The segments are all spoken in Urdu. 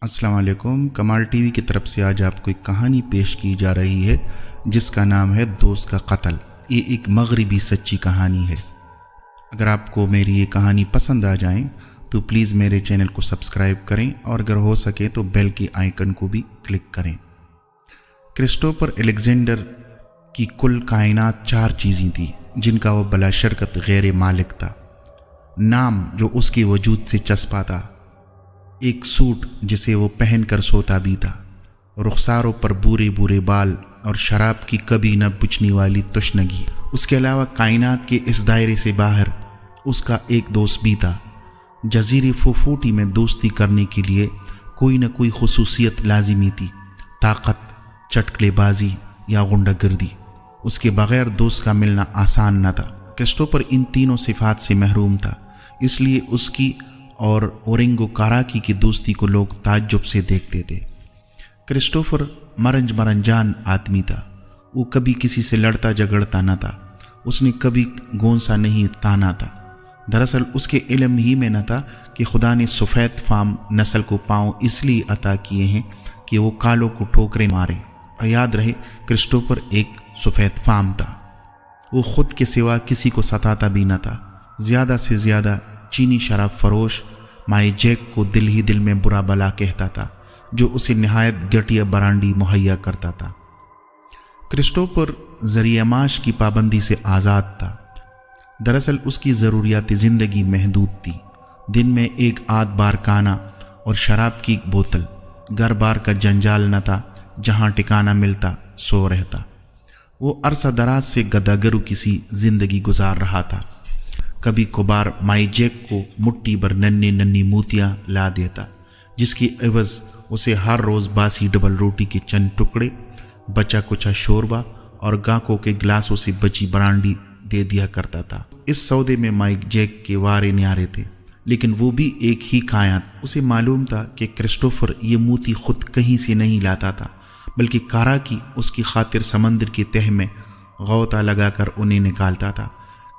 السلام علیکم۔ کمال ٹی وی کی طرف سے آج آپ کو ایک کہانی پیش کی جا رہی ہے جس کا نام ہے دوست کا قتل۔ یہ ایک مغربی سچی کہانی ہے۔ اگر آپ کو میری یہ کہانی پسند آ جائیں تو پلیز میرے چینل کو سبسکرائب کریں اور اگر ہو سکے تو بیل کی آئیکن کو بھی کلک کریں۔ کرسٹوفر الیگزینڈر کی کل کائنات 4 چیزیں تھیں جن کا وہ بلا شرکت غیر مالک تھا۔ نام جو اس کے وجود سے چسپا تھا، ایک سوٹ جسے وہ پہن کر سوتا بھی تھا، رخساروں پر بورے بورے بال اور شراب کی کبھی نہ بجھنے والی تشنگی۔ اس کے علاوہ کائنات کے اس دائرے سے باہر اس کا ایک دوست بھی تھا۔ جزیرے فوفوٹی میں دوستی کرنے کے لیے کوئی نہ کوئی خصوصیت لازمی تھی، طاقت، چٹکلے بازی یا غنڈہ گردی۔ اس کے بغیر دوست کا ملنا آسان نہ تھا۔ کرسٹوفر ان تینوں صفات سے محروم تھا، اس لیے اس کی اور اورینگو کاراکی کی دوستی کو لوگ تعجب سے دیکھتے تھے۔ کرسٹوفر مرنجان آدمی تھا۔ وہ کبھی کسی سے لڑتا جھگڑتا نہ تھا، اس نے کبھی گونسا نہیں تانا تھا۔ دراصل اس کے علم ہی میں نہ تھا کہ خدا نے سفید فام نسل کو پاؤں اس لیے عطا کیے ہیں کہ وہ کالوں کو ٹھوکریں مارے۔ اور یاد رہے، کرسٹوفر ایک سفید فام تھا۔ وہ خود کے سوا کسی کو ستاتا بھی نہ تھا۔ زیادہ سے زیادہ چینی شراب فروش مائی جیک کو دل ہی دل میں برا بلا کہتا تھا، جو اسے نہایت گھٹیا برانڈی مہیا کرتا تھا۔ کرسٹوفر ذریعہ معاش کی پابندی سے آزاد تھا۔ دراصل اس کی ضروریات زندگی محدود تھی۔ دن میں ایک آدھ بار کھانا اور شراب کی بوتل، گھر بار کا جنجال نہ تھا، جہاں ٹکانا ملتا سو رہتا۔ وہ عرصہ دراز سے گداگرو کسی زندگی گزار رہا تھا۔ کبھی کبھار مائی جیک کو مٹھی بھر ننھی موتیاں لا دیتا، جس کی عوض اسے ہر روز باسی ڈبل روٹی کے چند ٹکڑے، بچا کچا شوربہ اور گاہکوں کے گلاسوں سے بچی برانڈی دے دیا کرتا تھا۔ اس سودے میں مائی جیک کے وارے نیارے تھے، لیکن وہ بھی ایک ہی کھایا۔ اسے معلوم تھا کہ کرسٹوفر یہ موتی خود کہیں سے نہیں لاتا تھا، بلکہ کاراکی اس کی خاطر سمندر کی تہہ میں غوطہ لگا کر انہیں نکالتا تھا۔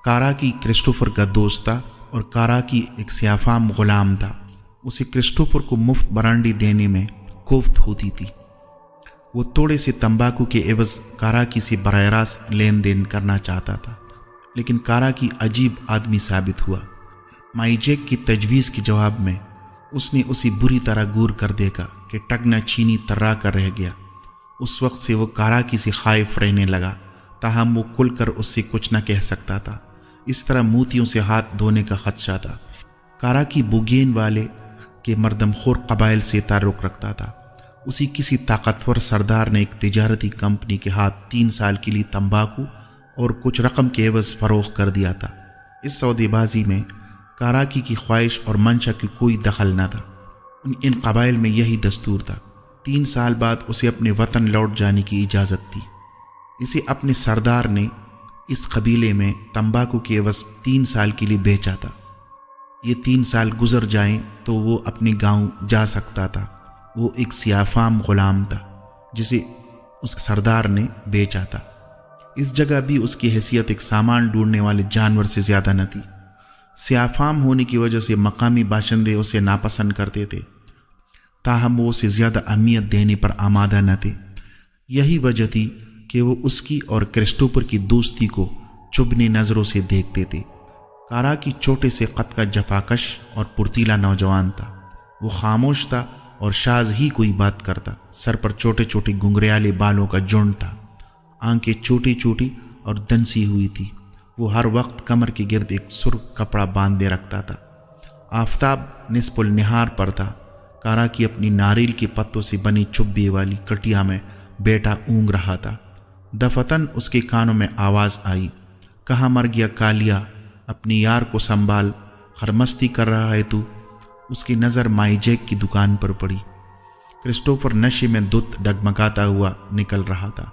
کاراکی کرسٹوفر کا دوست تھا اور کاراکی ایک سیافام غلام تھا۔ اسے کرسٹوفر کو مفت برانڈی دینے میں کوفت ہوتی تھی۔ وہ تھوڑے سے تمباکو کے عوض کاراکی سے براہ راست لین دین کرنا چاہتا تھا، لیکن کاراکی عجیب آدمی ثابت ہوا۔ مائی جیک کی تجویز کے جواب میں اس نے اسے بری طرح گور کر دیکھا کہ ٹگنا چینی ترا کر رہ گیا۔ اس وقت سے وہ کاراکی سے خائف رہنے لگا، تاہم وہ کھل کر اس سے کچھ نہ کہہ سکتا تھا۔ اس طرح موتیوں سے ہاتھ دھونے کا خدشہ تھا۔ کاراکی بوگین والے کے مردم خور قبائل سے تعلق رکھتا تھا۔ اسی کسی طاقتور سردار نے ایک تجارتی کمپنی کے ہاتھ 3 سال کے لیے تمباکو اور کچھ رقم کے عوض فروخت کر دیا تھا۔ اس سودے بازی میں کاراکی کی خواہش اور منشا کی کوئی دخل نہ تھا۔ ان قبائل میں یہی دستور تھا۔ 3 سال بعد اسے اپنے وطن لوٹ جانے کی اجازت تھی۔ اسے اپنے سردار نے اس قبیلے میں تمباکو کے عوض 3 سال کے لیے بیچا تھا۔ یہ 3 سال گزر جائیں تو وہ اپنے گاؤں جا سکتا تھا۔ وہ ایک سیافام غلام تھا جسے اس سردار نے بیچا تھا۔ اس جگہ بھی اس کی حیثیت ایک سامان ڈھونڈنے والے جانور سے زیادہ نہ تھی۔ سیافام ہونے کی وجہ سے مقامی باشندے اسے ناپسند کرتے تھے، تاہم وہ اسے زیادہ اہمیت دینے پر آمادہ نہ تھے۔ یہی وجہ تھی کہ وہ اس کی اور کرسٹوفر کی دوستی کو چبھنے نظروں سے دیکھتے تھے۔ کاراکی چھوٹے سے قد کا جفاکش اور پرتیلا نوجوان تھا۔ وہ خاموش تھا اور شاذ ہی کوئی بات کرتا۔ سر پر چھوٹے چھوٹے گھنگریالے بالوں کا جھنڈ تھا، آنکھیں چھوٹی چھوٹی اور دنسی ہوئی تھی۔ وہ ہر وقت کمر کے گرد ایک سرخ کپڑا باندھے رکھتا تھا۔ آفتاب نصف النہار پر تھا۔ کاراکی اپنی ناریل کے پتوں سے بنی چبے والی کٹیا میں بیٹا اونگ رہا تھا۔ دفتن اس کے کانوں میں آواز آئی، کہاں مر گیا کالیا، اپنی یار کو سنبھال، خرمستی کر رہا ہے تو؟ اس کی نظر مائی جیک کی دکان پر پڑی۔ کرسٹوفر نشے میں دھت ڈگمگاتا ہوا نکل رہا تھا۔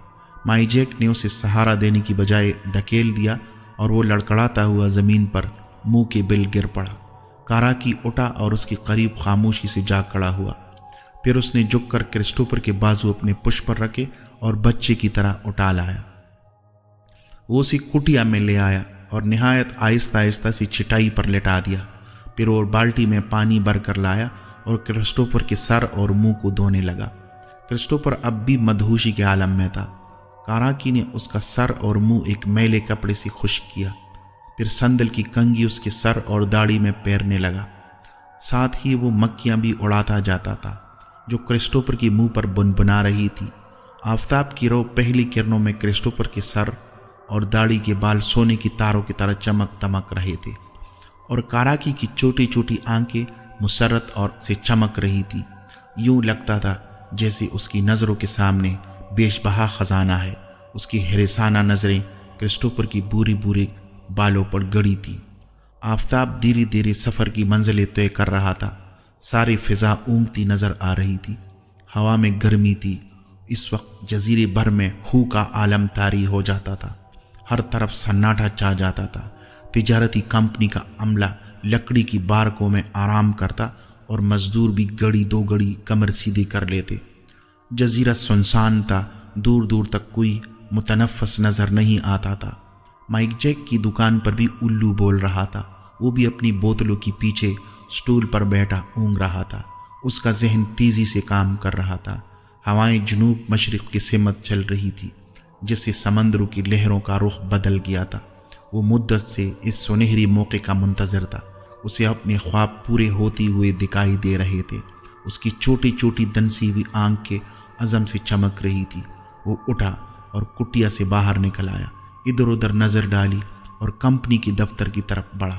مائی جیک نے اسے سہارا دینے کی بجائے دھکیل دیا اور وہ لڑکڑاتا ہوا زمین پر منہ کے بل گر پڑا۔ کاراکی اٹھا اور اس کے قریب خاموشی سے جا کھڑا ہوا۔ پھر اس نے جھک کر کرسٹوفر کے بازو اپنے پشت پر رکھے اور بچے کی طرح اٹھا لایا۔ وہ اسے کٹیا میں لے آیا اور نہایت آہستہ آہستہ سی چٹائی پر لٹا دیا۔ پھر وہ بالٹی میں پانی بھر کر لایا اور کرسٹوفر کے سر اور منہ کو دھونے لگا۔ کرسٹوفر اب بھی مدہوشی کے عالم میں تھا۔ کاراکی نے اس کا سر اور منہ ایک میلے کپڑے سے خشک کیا، پھر سندل کی کنگھی اس کے سر اور داڑھی میں پیرنے لگا۔ ساتھ ہی وہ مکھیاں بھی اڑاتا جاتا تھا جو کرسٹوفر کے منہ پر بنبنا رہی تھی۔ آفتاب کی رو پہلی کرنوں میں کرسٹوفر کے سر اور داڑھی کے بال سونے کی تاروں کی طرح چمک دمک رہے تھے، اور کاراکی کی چھوٹی چھوٹی آنکھیں مسرت اور سے چمک رہی تھی۔ یوں لگتا تھا جیسے اس کی نظروں کے سامنے بیش بہا خزانہ ہے۔ اس کی حریصانہ نظریں کرسٹوفر کی بوری بوری بالوں پر گڑی تھی۔ آفتاب دھیرے دھیرے سفر کی منزلیں طے کر رہا تھا۔ ساری فضا اونگتی نظر آ رہی تھی، ہوا میں گرمی تھی۔ اس وقت جزیرے بھر میں ہو کا عالم طاری ہو جاتا تھا، ہر طرف سناٹا چھا جاتا تھا۔ تجارتی کمپنی کا عملہ لکڑی کی بارکوں میں آرام کرتا اور مزدور بھی گڑی دو گڑی کمر سیدھی کر لیتے۔ جزیرہ سنسان تھا، دور دور تک کوئی متنفس نظر نہیں آتا تھا۔ مائک جیک کی دکان پر بھی الو بول رہا تھا، وہ بھی اپنی بوتلوں کی پیچھے سٹول پر بیٹھا اونگ رہا تھا۔ اس کا ذہن تیزی سے کام کر رہا تھا۔ ہوائیں جنوب مشرق کی سمت چل رہی تھی، جس سے سمندروں کی لہروں کا رخ بدل گیا تھا۔ وہ مدت سے اس سنہری موقع کا منتظر تھا۔ اسے اپنے خواب پورے ہوتے ہوئے دکھائی دے رہے تھے۔ اس کی چھوٹی چھوٹی دنسی ہوئی آنکھ کے عزم سے چمک رہی تھی۔ وہ اٹھا اور کٹیا سے باہر نکل آیا، ادھر ادھر نظر ڈالی اور کمپنی کے دفتر کی طرف بڑھا۔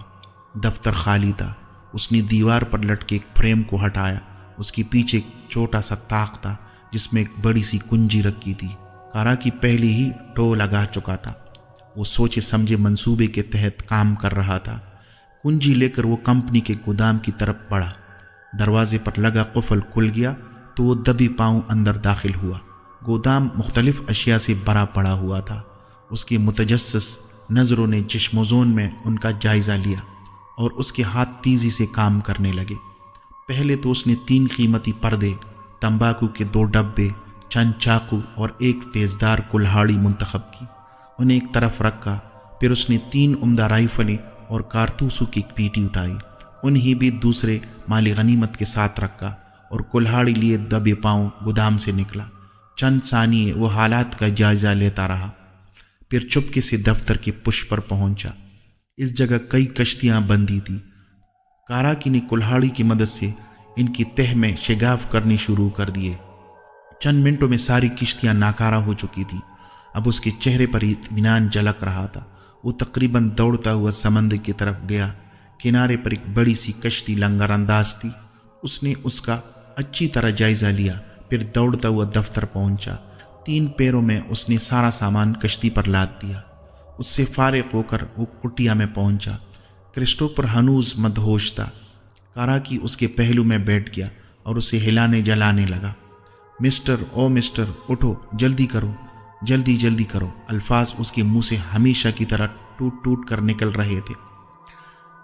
دفتر خالی تھا۔ اس نے دیوار پر لٹکے ایک فریم کو ہٹایا۔ اس کے پیچھے ایک چھوٹا سا طاق تھا جس میں ایک بڑی سی کنجی رکھی تھی۔ کاراکی پہلے ہی ٹو لگا چکا تھا۔ وہ سوچے سمجھے منصوبے کے تحت کام کر رہا تھا۔ کنجی لے کر وہ کمپنی کے گودام کی طرف بڑھا۔ دروازے پر لگا قفل کھل گیا تو وہ دبی پاؤں اندر داخل ہوا۔ گودام مختلف اشیاء سے بھرا پڑا ہوا تھا۔ اس کی متجسس نظروں نے چشم و زون میں ان کا جائزہ لیا اور اس کے ہاتھ تیزی سے کام کرنے لگے۔ پہلے تو اس نے 3 قیمتی پردے، تمباکو کے 2 ڈبے، چند چاقو اور ایک تیزدار کلہاڑی منتخب کی، انہیں ایک طرف رکھا۔ پھر اس نے 3 عمدہ رائفلیں اور کارتوسوں کی ایک پیٹی اٹھائی، انہیں بھی دوسرے مال غنیمت کے ساتھ رکھا اور کلہاڑی لیے دبے پاؤں گودام سے نکلا۔ چند ثانیے وہ حالات کا جائزہ لیتا رہا، پھر چپکے سے دفتر کے پش پر پہنچا۔ اس جگہ کئی کشتیاں بندھی تھیں۔ کاراکی نے کلہاڑی کی مدد سے ان کی تہ میں شگاف کرنے شروع کر دیے۔ چند منٹوں میں ساری کشتیاں ناکارہ ہو چکی تھیں۔ اب اس کے چہرے پر اطمینان جھلک رہا تھا۔ وہ تقریباً دوڑتا ہوا سمندر کی طرف گیا۔ کنارے پر ایک بڑی سی کشتی لنگر انداز تھی۔ اس نے اس کا اچھی طرح جائزہ لیا، پھر دوڑتا ہوا دفتر پہنچا۔ 3 پیروں میں اس نے سارا سامان کشتی پر لاد دیا۔ اس سے فارغ ہو کر وہ کٹیا میں پہنچا۔ کرسٹوفر ہنوز مدہوش تھا۔ کاراکی اس کے پہلو میں بیٹھ گیا اور اسے ہلانے جلانے لگا۔ مسٹر اٹھو، جلدی کرو، جلدی جلدی کرو۔ الفاظ اس کے منہ سے ہمیشہ کی طرح ٹوٹ ٹوٹ کر نکل رہے تھے۔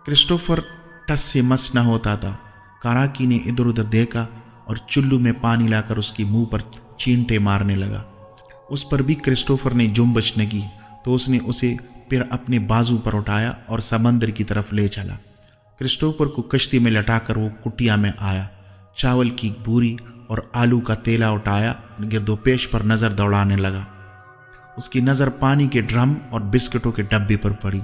کرسٹوفر ٹس سے مس نہ ہوتا تھا۔ کاراکی نے ادھر ادھر دیکھا اور چلو میں پانی لا کر اس کے منہ پر چینٹے مارنے لگا۔ اس پر بھی کرسٹوفر نے جنبش نہ کی تو اس نے اسے پھر اپنے بازو پر اٹھایا اور سمندر کی طرف لے چلا۔ کرسٹوفر کو کشتی میں لٹا کر وہ کٹیا میں آیا، چاول کی بوری اور آلو کا تیلا اٹھایا، گرد و پیش پر نظر دوڑانے لگا۔ اس کی نظر پانی کے ڈرم اور بسکٹوں کے ڈبے پر پڑی۔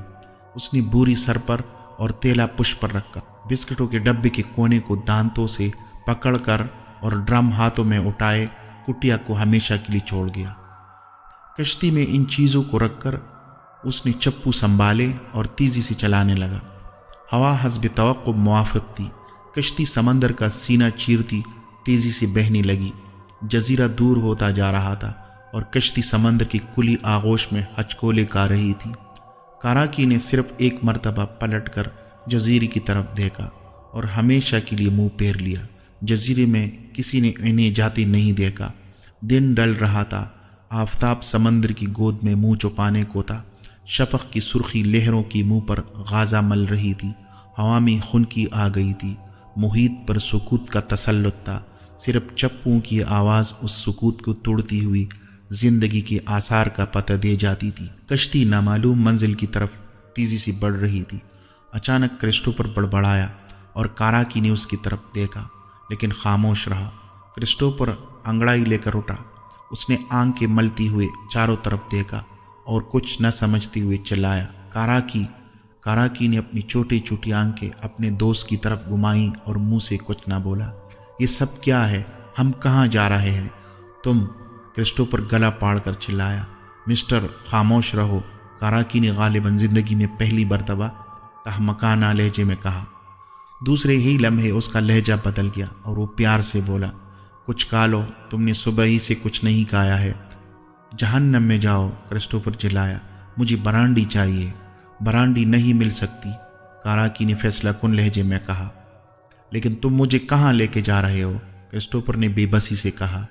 اس نے بوری سر پر اور تیلا پش پر رکھا، بسکٹوں کے ڈبے کے کونے کو دانتوں سے پکڑ کر اور ڈرم ہاتھوں میں اٹھائے کٹیا کو ہمیشہ کے لیے چھوڑ گیا۔ کشتی میں ان چیزوں کو رکھ کر اس نے چپو سنبھالے اور تیزی سے چلانے لگا۔ ہوا حسب توقع موافق تھی۔ کشتی سمندر کا سینہ چیرتی تیزی سے بہنے لگی۔ جزیرہ دور ہوتا جا رہا تھا اور کشتی سمندر کی کھلی آغوش میں ہچکولے کھا رہی تھی۔ کاراکی نے صرف ایک مرتبہ پلٹ کر جزیرے کی طرف دیکھا اور ہمیشہ کے لیے منہ پھیر لیا۔ جزیرے میں کسی نے انہیں جاتے نہیں دیکھا۔ دن ڈل رہا تھا۔ آفتاب سمندر کی گود میں منہ چھپانے کو تھا۔ شفق کی سرخی لہروں کی منہ پر غازہ مل رہی تھی۔ ہوا میں خنکی آ گئی تھی۔ محیط پر سکوت کا تسلط تھا۔ صرف چپوں کی آواز اس سکوت کو توڑتی ہوئی زندگی کے آثار کا پتہ دے جاتی تھی۔ کشتی نامعلوم منزل کی طرف تیزی سے بڑھ رہی تھی۔ اچانک کرسٹوفر بڑبڑایا اور کاراکی نے اس کی طرف دیکھا۔ لیکن خاموش رہا۔ کرسٹوفر انگڑائی لے کر اٹھا۔ اس نے آنکھیں ملتی ہوئے چاروں طرف دیکھا اور کچھ نہ سمجھتے ہوئے چلایا، کاراکی! کاراکی نے اپنی چھوٹی چھوٹی آنکھیں اپنے دوست کی طرف گھمائیں اور منہ سے کچھ نہ بولا۔ یہ سب کیا ہے؟ ہم کہاں جا رہے ہیں؟ تم! کرسٹوفر گلا پاڑ کر چلایا۔ مسٹر، خاموش رہو، کاراکی نے غالباً زندگی میں پہلی مرتبہ تہمکانہ لہجے میں کہا۔ دوسرے ہی لمحے اس کا لہجہ بدل گیا اور وہ پیار سے بولا، کچھ کھا لو، تم نے صبح ہی سے کچھ نہیں کھایا ہے۔ جہنم میں جاؤ! کرسٹوفر چلایا، مجھے برانڈی چاہیے۔ برانڈی نہیں مل سکتی، کاراکی نے فیصلہ کن لہجے میں کہا۔ لیکن تم مجھے کہاں لے کے جا رہے ہو؟ کرسٹوفر نے بے بسی سے کہا۔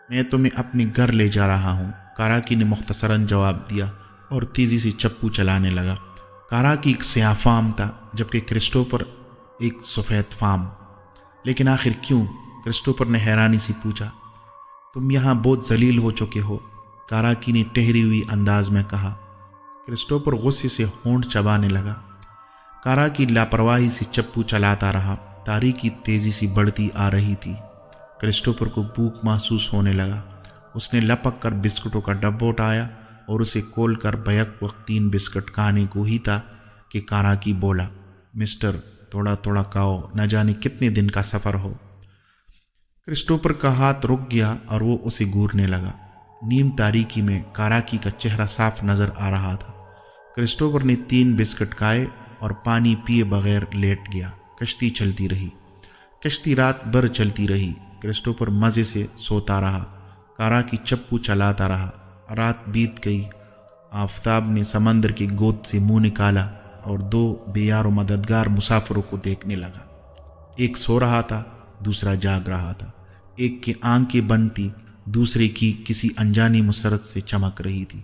میں تمہیں اپنے گھر لے جا رہا ہوں، کاراکی نے مختصراً جواب دیا اور تیزی سے چپو چلانے لگا۔ کاراکی ایک سیاہ فام تھا جبکہ کرسٹوفر ایک سفید فام۔ لیکن آخر کیوں؟ کرسٹوفر نے حیرانی سے پوچھا۔ تم یہاں بہت ذلیل ہو چکے ہو، کاراکی نے ٹہری ہوئی انداز میں کہا۔ کرسٹوفر غصے سے ہونٹ چبانے لگا۔ کاراکی لاپرواہی سے چپو چلاتا رہا۔ تاریکی تیزی سے بڑھتی آ رہی تھی۔ کرسٹوفر کو بھوک محسوس ہونے لگا۔ اس نے لپک کر بسکٹوں کا ڈبہ اٹھایا اور اسے کھول کر بیک وقت 3 بسکٹ کھانے کو ہی تھا کہ کاراکی بولا، مسٹر، تھوڑا تھوڑا کھاؤ، نہ جانے کتنے دن کا سفر ہو۔ کرسٹوفر کا ہاتھ رک گیا اور وہ اسے گھورنے لگا۔ نیم تاریکی میں کاراکی کا چہرہ صاف نظر آ رہا تھا۔ کرسٹوفر نے 3 بسکٹ کھائے اور پانی پیے بغیر لیٹ گیا۔ کشتی چلتی رہی۔ کشتی رات بھر چلتی رہی۔ کرسٹوفر مزے سے سوتا رہا۔ کاراکی چپو چلاتا رہا۔ رات بیت گئی۔ آفتاب نے سمندر کی گود سے منہ نکالا اور 2 بے یار و مددگار مسافروں کو دیکھنے لگا۔ ایک سو رہا تھا، دوسرا جاگ رہا تھا۔ ایک کی آنکھیں بند تھی، دوسرے کی کسی انجانی مسرت سے چمک رہی تھی۔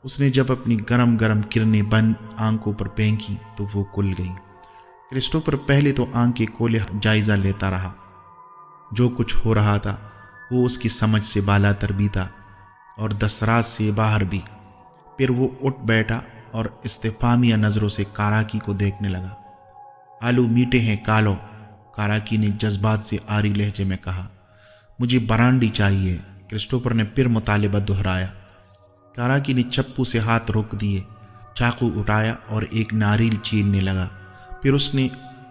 اس نے جب اپنی گرم گرم کرنیں بند آنکھوں پر پھینکی تو وہ کھل گئیں۔ کرسٹوفر پہلے تو آنکھیں کھولے جائزہ لیتا رہا۔ جو کچھ ہو رہا تھا وہ اس کی سمجھ سے بالا تر بھی تھا اور دسترس سے باہر بھی۔ پھر وہ اٹھ بیٹھا اور استفہامیہ نظروں سے کاراکی کو دیکھنے لگا۔ آلو میٹھے ہیں، کھا لو، کاراکی نے جذبات سے آری لہجے میں کہا۔ مجھے برانڈی چاہیے، کرسٹوفر نے پھر مطالبہ دہرایا۔ کاراکی نے چپو سے ہاتھ روک دیے، چاقو اٹھایا اور ایک ناریل چیرنے لگا۔ پھر اس نے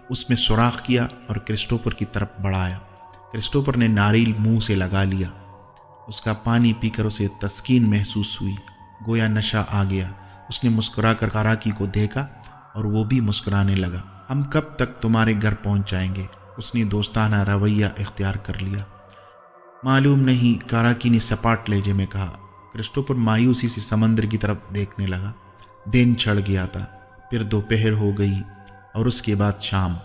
اس میں سوراخ کیا اور کرسٹوفر کی طرف بڑھایا۔ کرسٹوفر نے ناریل منہ سے لگا لیا۔ اس کا پانی پی کر اسے تسکین محسوس ہوئی، گویا نشہ آ گیا۔ اس نے مسکرا کر کاراکی کو دیکھا اور وہ بھی مسکرانے لگا۔ ہم کب تک تمہارے گھر پہنچ جائیں گے؟ اس نے دوستانہ رویہ اختیار کر لیا۔ معلوم نہیں، کاراکی نے سپاٹ لہجے میں کہا۔ کرسٹوفر مایوسی سے سمندر کی طرف دیکھنے لگا۔ دن چڑھ گیا تھا، پھر دوپہر ہو گئی اور اس کے بعد شام۔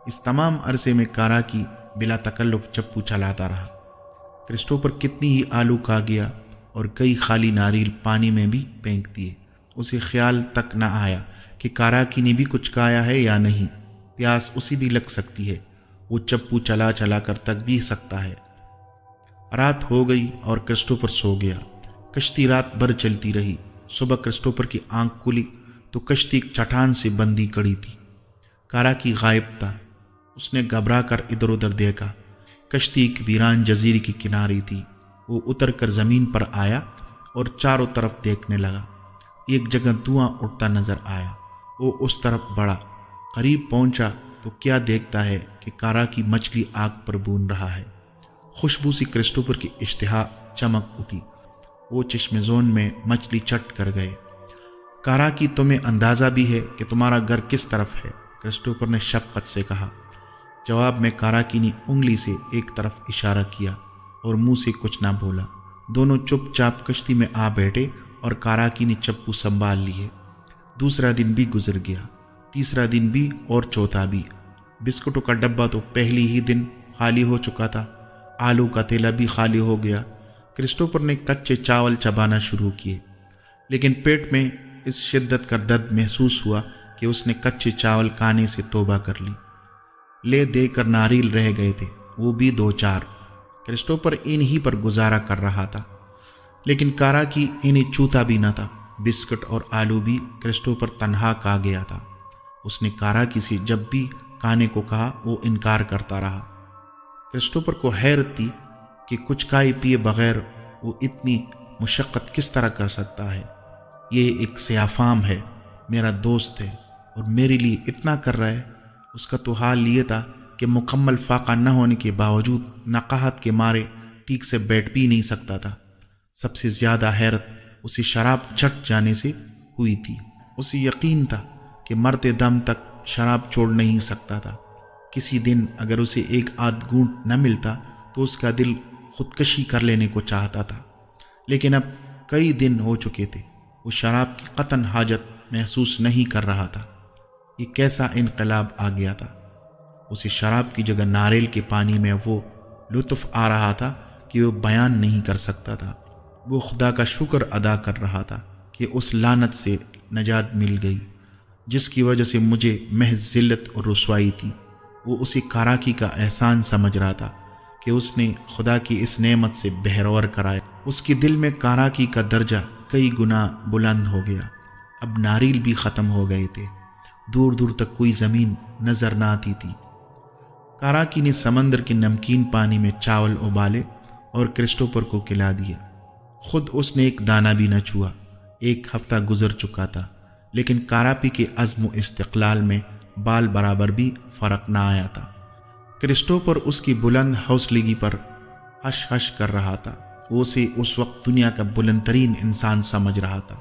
اس تمام عرصے میں کاراکی بلا تکلف چپو چلاتا رہا۔ کرسٹوفر کتنی ہی آلو کھا گیا اور کئی خالی ناریل پانی میں بھی پھینک دیے۔ اسے خیال تک نہ آیا کہ کاراکی نے بھی کچھ کھایا ہے یا نہیں۔ پیاس اسے بھی لگ سکتی ہے، وہ چپو چلا چلا کر تک بھی سکتا ہے۔ رات ہو گئی اور کرسٹوفر سو گیا۔ کشتی رات بھر چلتی رہی۔ صبح کرسٹوفر کی آنکھ کھلی تو کشتی ایک چٹان سے بندھی کڑی تھی۔ کاراکی غائب تھا۔ اس نے گھبرا کر ادھر ادھر دیکھا۔ کشتی ایک ویران جزیرے کی کنارے تھی۔ وہ اتر کر زمین پر آیا اور چاروں طرف دیکھنے لگا۔ ایک جگہ دھواں اٹھتا نظر آیا۔ وہ اس طرف بڑھا۔ قریب پہنچا تو کیا دیکھتا ہے کہ کاراکی مچھلی آگ پر بھون رہا ہے۔ خوشبو سے کرسٹوفر کی اشتہا چمک اٹھی۔ وہ چشم زون میں مچھلی چٹ کر گئے۔ کاراکی، تمہیں اندازہ بھی ہے کہ تمہارا گھر کس طرف ہے؟ کرسٹوفر نے شفقت سے کہا۔ جواب میں کاراکی نے انگلی سے ایک طرف اشارہ کیا اور منہ سے کچھ نہ بولا۔ دونوں چپ چاپ کشتی میں آ بیٹھے اور کاراکی نے چپو سنبھال لیے۔ دوسرا دن بھی گزر گیا، تیسرا دن بھی اور چوتھا بھی۔ بسکٹوں کا ڈبہ تو پہلی ہی دن خالی ہو چکا تھا۔ آلو کا تھیلا بھی خالی ہو گیا۔ کرسٹوفر نے کچے چاول چبانا شروع کیے، لیکن پیٹ میں اس شدت کا درد محسوس ہوا کہ اس نے کچے چاول کھانے سے توبہ کر لی۔ لے دے کر ناریل رہ گئے تھے، وہ بھی 2-4۔ کرسٹوفر انہی پر گزارا کر رہا تھا، لیکن کاراکی انہیں چھوتا بھی نہ تھا۔ بسکٹ اور آلو بھی کرسٹوفر تنہا کھا گیا تھا۔ اس نے کاراکی سے جب بھی کھانے کو کہا وہ انکار کرتا رہا۔ کرسٹوفر کو حیرت تھی کہ کچھ کھائے پیے بغیر وہ اتنی مشقت کس طرح کر سکتا ہے۔ یہ ایک سیاہ فام ہے، میرا دوست ہے اور میرے لیے اتنا کر رہا ہے۔ اس کا تو حال یہ تھا کہ مکمل فاقہ نہ ہونے کے باوجود نقاہت کے مارے ٹھیک سے بیٹھ بھی نہیں سکتا تھا۔ سب سے زیادہ حیرت اسے شراب چٹ جانے سے ہوئی تھی۔ اسے یقین تھا کہ مرتے دم تک شراب چھوڑ نہیں سکتا تھا۔ کسی دن اگر اسے ایک آدھ گھونٹ نہ ملتا تو اس کا دل خودکشی کر لینے کو چاہتا تھا، لیکن اب کئی دن ہو چکے تھے وہ شراب کی قطعاً حاجت محسوس نہیں کر رہا تھا۔ یہ کیسا انقلاب آ گیا تھا! اسے شراب کی جگہ ناریل کے پانی میں وہ لطف آ رہا تھا کہ وہ بیان نہیں کر سکتا تھا۔ وہ خدا کا شکر ادا کر رہا تھا کہ اس لعنت سے نجات مل گئی جس کی وجہ سے مجھے محض ذلت اور رسوائی تھی۔ وہ اسے کاراکی کا احسان سمجھ رہا تھا کہ اس نے خدا کی اس نعمت سے بہرور کرایا۔ اس کے دل میں کاراکی کا درجہ کئی گنا بلند ہو گیا۔ اب ناریل بھی ختم ہو گئے تھے، دور دور تک کوئی زمین نظر نہ آتی تھی۔ کاراکی نے سمندر کے نمکین پانی میں چاول ابالے اور کرسٹوفر کو کھلا دیا۔ خود اس نے ایک دانہ بھی نہ چھوا۔ ایک ہفتہ گزر چکا تھا، لیکن کاراپی کے عزم و استقلال میں بال برابر بھی فرق نہ آیا تھا۔ کرسٹوفر اس کی بلند حوصلگی پر ہش ہش کر رہا تھا۔ وہ اسے اس وقت دنیا کا بلند ترین انسان سمجھ رہا تھا۔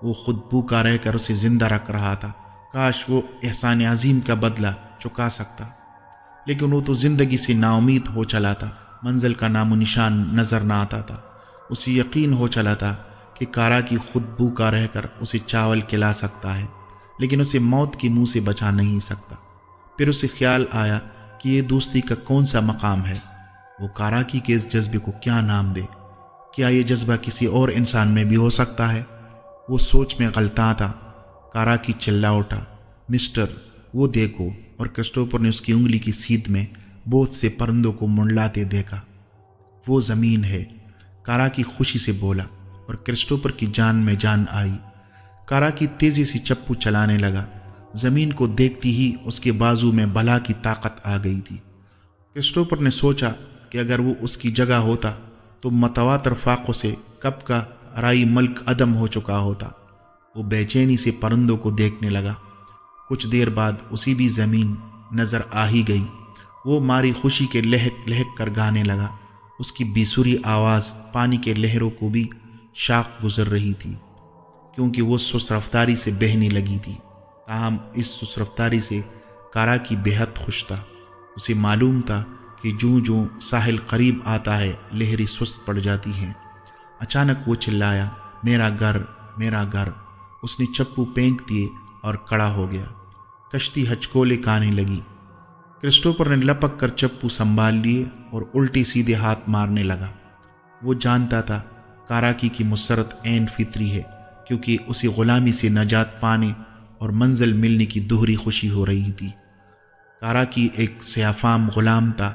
وہ خود بھوکا رہ کر اسے زندہ رکھ رہا تھا۔ کاش وہ احسان عظیم کا بدلہ چکا سکتا، لیکن وہ تو زندگی سے نا امید ہو چلا تھا۔ منزل کا نام و نشان نظر نہ آتا تھا۔ اسے یقین ہو چلا تھا کہ کاراکی خود بھوکا رہ کر اسے چاول کھلا سکتا ہے، لیکن اسے موت کے منہ سے بچا نہیں سکتا۔ پھر اسے خیال آیا کہ یہ دوستی کا کون سا مقام ہے۔ وہ کاراکی کے اس جذبے کو کیا نام دے؟ کیا یہ جذبہ کسی اور انسان میں بھی ہو سکتا ہے؟ وہ سوچ میں غلطاں تھا۔ کاراکی چلا اٹھا، مسٹر وہ دیکھو، اور کرسٹوفر نے اس کی انگلی کی سیدھ میں بہت سے پرندوں کو منڈلاتے دیکھا۔ وہ زمین ہے، کاراکی خوشی سے بولا، اور کرسٹوفر کی جان میں جان آئی۔ کاراکی تیزی سے چپو چلانے لگا۔ زمین کو دیکھتی ہی اس کے بازو میں بلا کی طاقت آ گئی تھی۔ کرسٹوفر نے سوچا کہ اگر وہ اس کی جگہ ہوتا تو متواتر فاقوں سے کب کا رائی ملک عدم ہو چکا ہوتا۔ وہ بے چینی سے پرندوں کو دیکھنے لگا۔ کچھ دیر بعد اسی بھی زمین نظر آ ہی گئی۔ وہ ماری خوشی کے لہک لہک کر گانے لگا۔ اس کی بیسری آواز پانی کے لہروں کو بھی شاخ گزر رہی تھی، کیونکہ وہ سست رفتاری سے بہنے لگی تھی۔ تاہم اس سست رفتاری سے کاراکی بے حد خوش تھا۔ اسے معلوم تھا کہ جوں جوں ساحل قریب آتا ہے لہریں سست پڑ جاتی ہیں۔ اچانک وہ چلایا، میرا گھر، میرا گھر۔ اس نے چپو پھینک دیے اور کھڑا ہو گیا۔ کشتی ہچکولے کھانے لگی۔ کرسٹوفر نے لپک کر چپو سنبھال لیے اور الٹی سیدھے ہاتھ مارنے لگا۔ وہ جانتا تھا کاراکی کی مسرت عین فطری ہے، کیونکہ اسے غلامی سے نجات پانے اور منزل ملنے کی دوہری خوشی ہو رہی تھی۔ کاراکی ایک سیاہ فام غلام تھا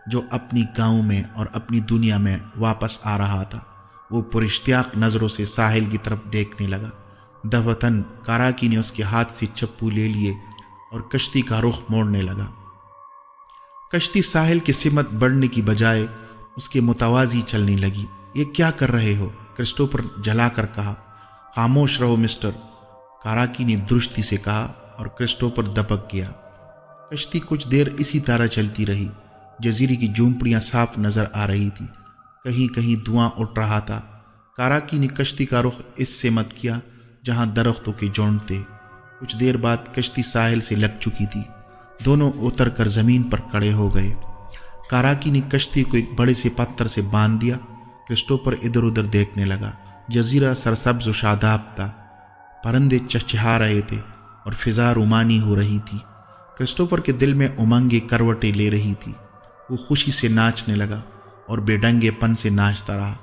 جو اپنی گاؤں میں اور اپنی دنیا میں واپس آ رہا تھا۔ وہ پراشتیاق نظروں سے ساحل کی طرف دیکھنے لگا۔ دفعتاً کاراکی نے اس کے ہاتھ سے چپو لے لیے اور کشتی کا رخ موڑنے لگا۔ کشتی ساحل کی سمت بڑھنے کی بجائے اس کے متوازی چلنے لگی۔ یہ کیا کر رہے ہو؟ کرسٹوفر جلا کر کہا۔ خاموش رہو مسٹر، کاراکی نے درستی سے کہا، اور کرسٹوفر دبک گیا۔ کشتی کچھ دیر اسی طرح چلتی رہی۔ جزیرے کی جھونپڑیاں صاف نظر آ رہی تھی، کہیں کہیں دھواں اٹھ رہا تھا۔ کاراکی نے کشتی کا رخ اس سمت کیا جہاں درختوں کے جھنڈ تھے۔ کچھ دیر بعد کشتی ساحل سے لگ چکی تھی۔ دونوں اتر کر زمین پر کھڑے ہو گئے۔ کاراکی نے کشتی کو ایک بڑے سے پتھر سے باندھ دیا۔ کرسٹوفر ادھر ادھر دیکھنے لگا۔ جزیرہ سرسبز و شاداب تھا، پرندے چہچہا رہے تھے اور فضا رومانی ہو رہی تھی۔ کرسٹوفر کے دل میں امنگیں کروٹیں لے رہی تھی۔ وہ خوشی سے ناچنے لگا اور بے ڈنگے پن سے ناچتا رہا۔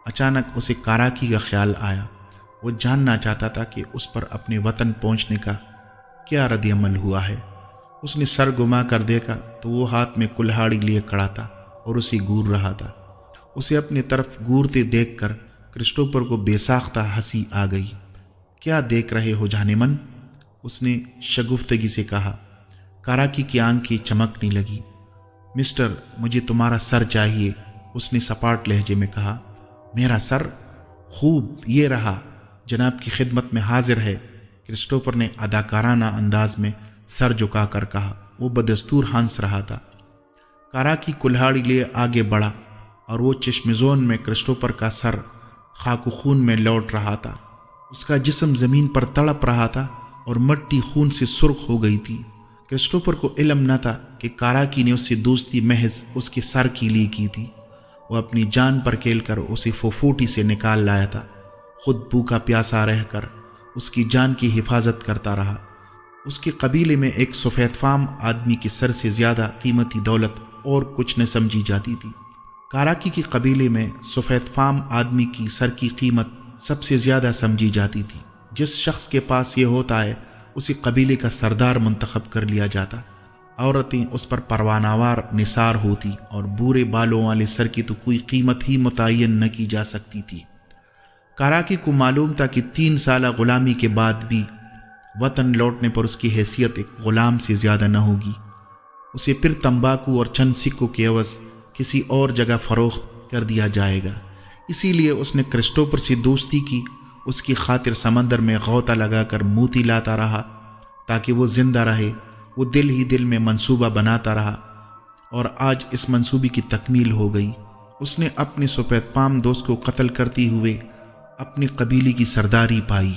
اچانک اسے کاراکی کا خیال آیا۔ وہ جاننا چاہتا تھا کہ اس پر اپنے وطن پہنچنے کا کیا رد عمل ہوا ہے۔ اس نے سر گھما کر دیکھا تو وہ ہاتھ میں کلہاڑی لیے کھڑا تھا اور اسے گور رہا تھا۔ اسے اپنے طرف گورتے دیکھ کر کرسٹوفر کو بے ساختہ ہنسی آ گئی۔ کیا دیکھ رہے ہو جانے من؟ اس نے شگفتگی سے کہا۔ کاراکی کی آنکھیں چمکنے لگی۔ مسٹر، مجھے تمہارا سر چاہیے، اس نے سپاٹ لہجے میں کہا۔ میرا سر؟ خوب، یہ رہا، جناب کی خدمت میں حاضر ہے، کرسٹوفر نے اداکارانہ انداز میں سر جھکا کر کہا۔ وہ بدستور ہنس رہا تھا۔ کارا کی کلہاڑی لے آگے بڑھا اور وہ چشم زون میں کرسٹوفر کا سر خاک و خون میں لوٹ رہا تھا۔ اس کا جسم زمین پر تڑپ رہا تھا اور مٹی خون سے سرخ ہو گئی تھی۔ کرسٹوفر کو علم نہ تھا کہ کاراکی نے اس سے دوستی محض اس کے سر کے لیے کی تھی۔ وہ اپنی جان پر کھیل کر اسے فوفوٹی سے نکال لایا تھا، خود بھوکا پیاسا رہ کر اس کی جان کی حفاظت کرتا رہا۔ اس کے قبیلے میں ایک سفید فام آدمی کے سر سے زیادہ قیمتی دولت اور کچھ نہ سمجھی جاتی تھی۔ کاراکی کے قبیلے میں سفید فام آدمی کی سر کی قیمت سب سے زیادہ سمجھی جاتی تھی۔ جس شخص کے پاس یہ ہوتا ہے اسے قبیلے کا سردار منتخب کر لیا جاتا۔ عورتیں اس پر پروانہ نثار ہوتی اور بورے بالوں والے سر کی تو کوئی قیمت ہی متعین نہ کی جا سکتی تھی۔ کاراکی کو معلوم تھا کہ 3 سالہ غلامی کے بعد بھی وطن لوٹنے پر اس کی حیثیت ایک غلام سے زیادہ نہ ہوگی۔ اسے پھر تمباکو اور چند سکوں کے عوض کسی اور جگہ فروخت کر دیا جائے گا۔ اسی لیے اس نے کرسٹوفر سے دوستی کی، اس کی خاطر سمندر میں غوطہ لگا کر موتی لاتا رہا تاکہ وہ زندہ رہے۔ وہ دل ہی دل میں منصوبہ بناتا رہا اور آج اس منصوبے کی تکمیل ہو گئی۔ اس نے اپنے سفید فام دوست کو قتل کرتے ہوئے اپنی قبیلے کی سرداری پائی۔